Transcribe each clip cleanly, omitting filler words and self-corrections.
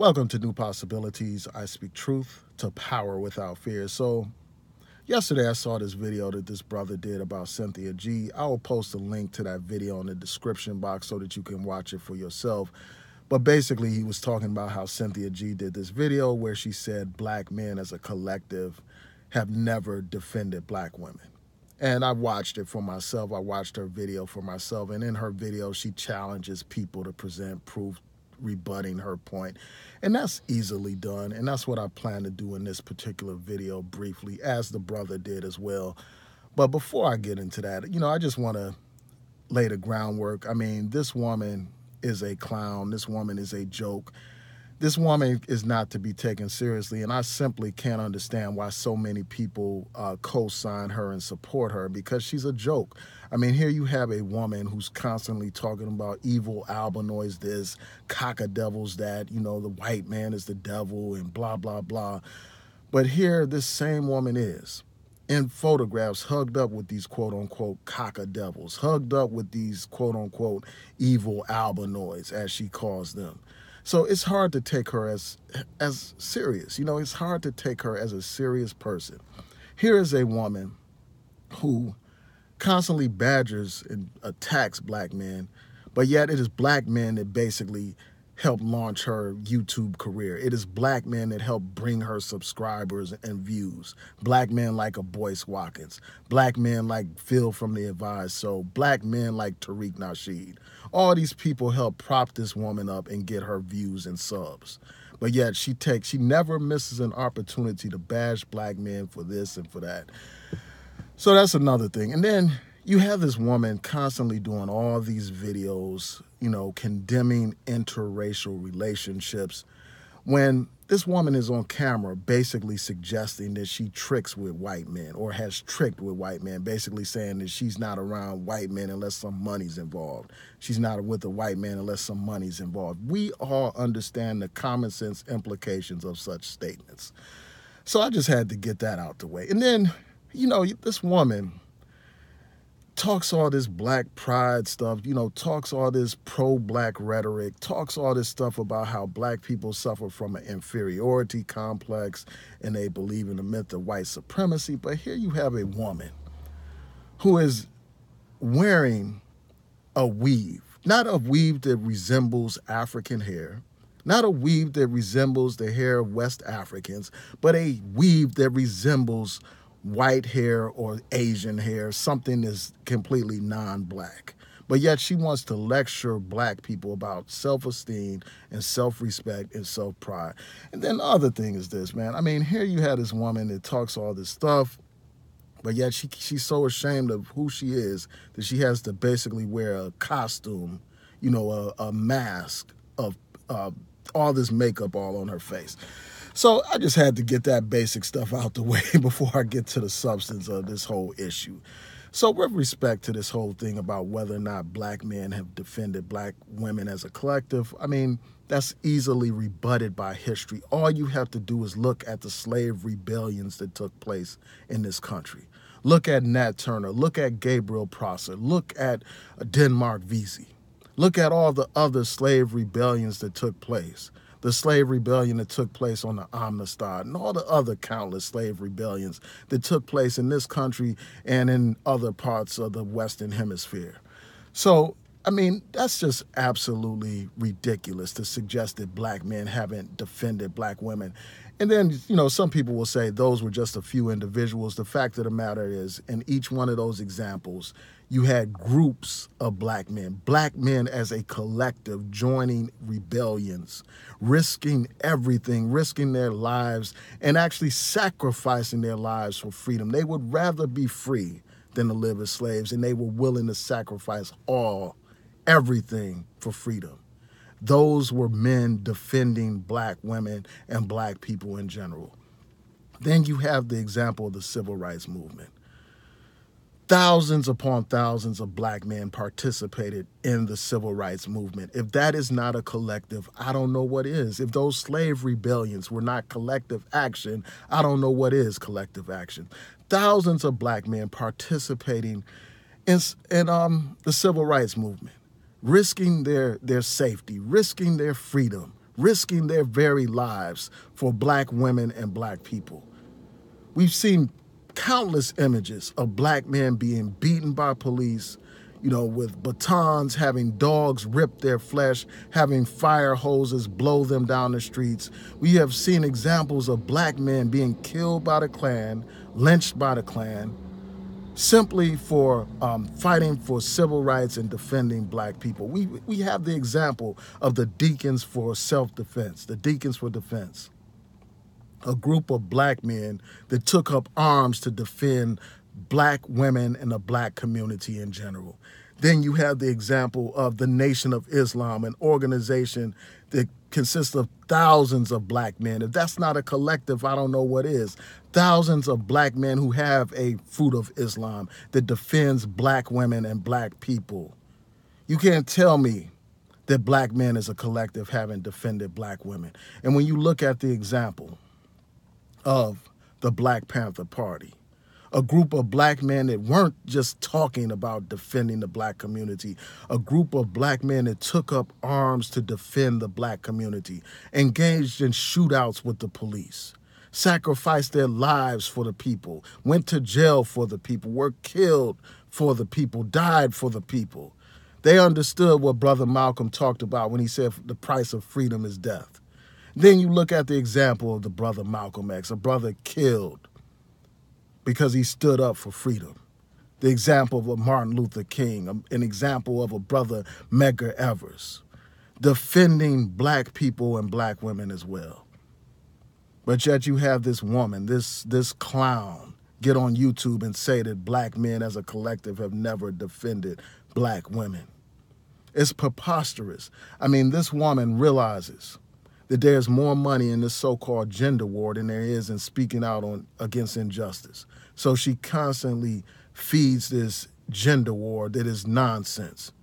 Welcome to New Possibilities. I speak truth to power without fear. So, yesterday I saw this video that this brother did about Cynthia G. I will post a link to that video in the description box so that you can watch it for yourself. But basically, he was talking about how Cynthia G did this video where she said black men as a collective have never defended black women. And I watched it for myself. I watched her video for myself. And in her video, she challenges people to present proof rebutting her point. And that's easily done. And that's what I plan to do in this particular video briefly, as the brother did as well. But before I get into that, I just want to lay the groundwork. I mean, this woman is a clown. This woman is a joke. This woman is not to be taken seriously, and I simply can't understand why so many people co-sign her and support her, because she's a joke. I mean, here you have a woman who's constantly talking about evil albinoids this, cockadevils that, the white man is the devil and blah, blah, blah. But here this same woman is in photographs hugged up with these quote-unquote cockadevils, hugged up with these quote-unquote evil albinoids, as she calls them. So it's hard to take her as serious. It's hard to take her as a serious person. Here is a woman who constantly badgers and attacks black men, but yet it is black men that basically helped launch her YouTube career. It is black men that helped bring her subscribers and views. Black men like a Boyce Watkins. Black men like Phil from The Advised. So black men like Tariq Nasheed. All these people help prop this woman up and get her views and subs. But yet she never misses an opportunity to bash black men for this and for that. So that's another thing. And then you have this woman constantly doing all these videos, condemning interracial relationships, when this woman is on camera basically suggesting that she tricks with white men or has tricked with white men, basically saying that she's not around white men unless some money's involved. She's not with a white man unless some money's involved. We all understand the common sense implications of such statements. So I just had to get that out the way. And then, this woman talks all this black pride stuff, talks all this pro-black rhetoric, talks all this stuff about how black people suffer from an inferiority complex and they believe in the myth of white supremacy. But here you have a woman who is wearing a weave, not a weave that resembles African hair, not a weave that resembles the hair of West Africans, but a weave that resembles white hair or Asian hair, something that's completely non-black. But yet she wants to lecture black people about self-esteem and self-respect and self-pride. And then the other thing is this, man. I mean, here you have this woman that talks all this stuff, but yet she's so ashamed of who she is that she has to basically wear a costume, a mask of all this makeup all on her face. So I just had to get that basic stuff out the way before I get to the substance of this whole issue. So with respect to this whole thing about whether or not black men have defended black women as a collective, I mean, that's easily rebutted by history. All you have to do is look at the slave rebellions that took place in this country. Look at Nat Turner. Look at Gabriel Prosser. Look at Denmark Vesey. Look at all the other slave rebellions that took place. The slave rebellion that took place on the Amistad and all the other countless slave rebellions that took place in this country and in other parts of the Western Hemisphere. So, I mean, that's just absolutely ridiculous to suggest that black men haven't defended black women. And then, some people will say those were just a few individuals. The fact of the matter is, in each one of those examples, you had groups of black men as a collective joining rebellions, risking everything, risking their lives, and actually sacrificing their lives for freedom. They would rather be free than to live as slaves, and they were willing to sacrifice everything for freedom. Those were men defending black women and black people in general. Then you have the example of the civil rights movement. Thousands upon thousands of black men participated in the civil rights movement. If that is not a collective, I don't know what is. If those slave rebellions were not collective action, I don't know what is collective action. Thousands of black men participating in the civil rights movement, risking their safety, risking their freedom, risking their very lives for black women and black people. We've seen countless images of black men being beaten by police, with batons, having dogs rip their flesh, having fire hoses blow them down the streets. We have seen examples of black men being killed by the Klan, lynched by the Klan, simply for fighting for civil rights and defending black people. We have the example of the Deacons for Self-Defense, the Deacons for Defense, a group of black men that took up arms to defend black women and the black community in general. Then you have the example of the Nation of Islam, an organization that consists of thousands of black men. If that's not a collective, I don't know what is. Thousands of black men who have a fruit of Islam that defends black women and black people. You can't tell me that black men as a collective haven't defended black women. And when you look at the example of the Black Panther Party, a group of black men that weren't just talking about defending the black community, a group of black men that took up arms to defend the black community, engaged in shootouts with the police, sacrificed their lives for the people, went to jail for the people, were killed for the people, died for the people. They understood what Brother Malcolm talked about when he said the price of freedom is death. Then you look at the example of the brother Malcolm X, a brother killed because he stood up for freedom. The example of a Martin Luther King, an example of a brother Medgar Evers, defending black people and black women as well. But yet you have this woman, this clown, get on YouTube and say that black men as a collective have never defended black women. It's preposterous. I mean, this woman realizes that there's more money in this so-called gender war than there is in speaking out against injustice. So she constantly feeds this gender war that is nonsense.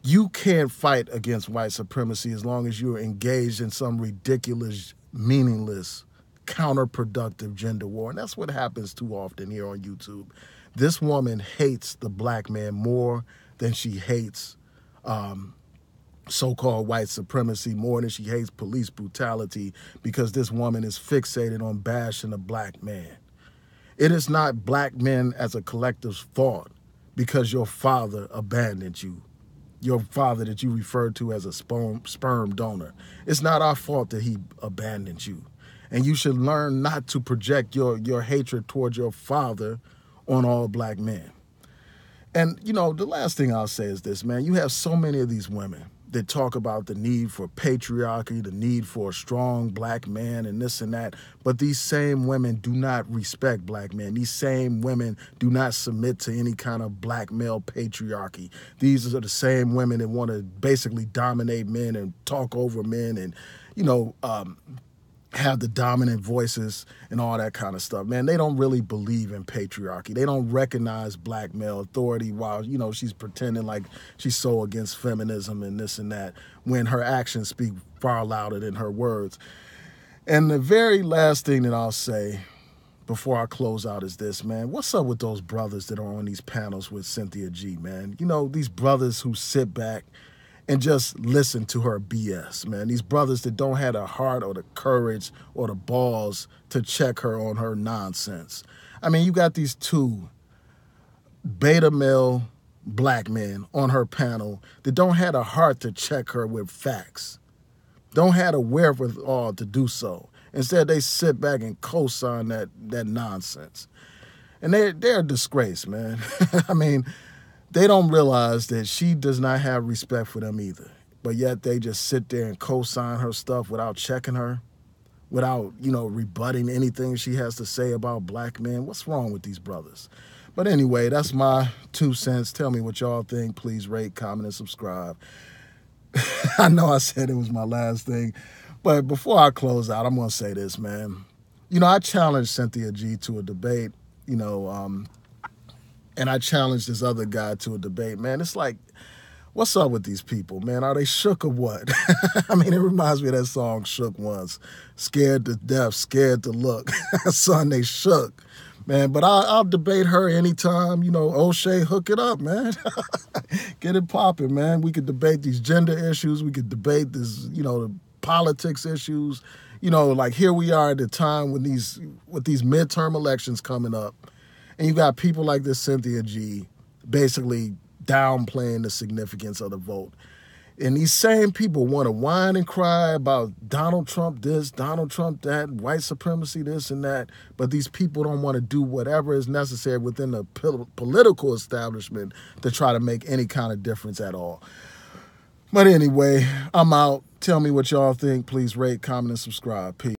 You can't fight against white supremacy as long as you're engaged in some ridiculous, meaningless, counterproductive gender war. And that's what happens too often here on YouTube. This woman hates the black man more than she hates so-called white supremacy, more than she hates police brutality, because this woman is fixated on bashing a black man. It is not black men as a collective's fault because your father abandoned you, your father that you referred to as a sperm donor. It's not our fault that he abandoned you. And you should learn not to project your hatred towards your father on all black men. And, the last thing I'll say is this, man. You have so many of these women that talk about the need for patriarchy, the need for a strong black man and this and that. But these same women do not respect black men. These same women do not submit to any kind of black male patriarchy. These are the same women that want to basically dominate men and talk over men and, have the dominant voices and all that kind of stuff. Man, they don't really believe in patriarchy. They don't recognize black male authority while, she's pretending like she's so against feminism and this and that when her actions speak far louder than her words. And the very last thing that I'll say before I close out is this, man. What's up with those brothers that are on these panels with Cynthia G, man? These brothers who sit back and just listen to her BS, man. These brothers that don't have the heart or the courage or the balls to check her on her nonsense. I mean, you got these two beta male black men on her panel that don't have the heart to check her with facts, don't have the wherewithal to do so. Instead, they sit back and co-sign that nonsense. And they're a disgrace, man. I mean, they don't realize that she does not have respect for them either. But yet they just sit there and co-sign her stuff without checking her, without, rebutting anything she has to say about black men. What's wrong with these brothers? But anyway, that's my 2 cents. Tell me what y'all think. Please rate, comment, and subscribe. I know I said it was my last thing. But before I close out, I'm going to say this, man. I challenged Cynthia G to a debate, and I challenged this other guy to a debate, man. It's like, what's up with these people, man? Are they shook or what? I mean, it reminds me of that song, Shook Ones. Scared to death, scared to look. Son, they shook, man. But I'll debate her anytime, O'Shea, hook it up, man. Get it popping, man. We could debate these gender issues. We could debate this, politics issues. You know, like here we are at the time with these midterm elections coming up, and you got people like this Cynthia G basically downplaying the significance of the vote. And these same people want to whine and cry about Donald Trump this, Donald Trump that, white supremacy this and that, but these people don't want to do whatever is necessary within the political establishment to try to make any kind of difference at all. But anyway, I'm out. Tell me what y'all think. Please rate, comment, and subscribe. Peace.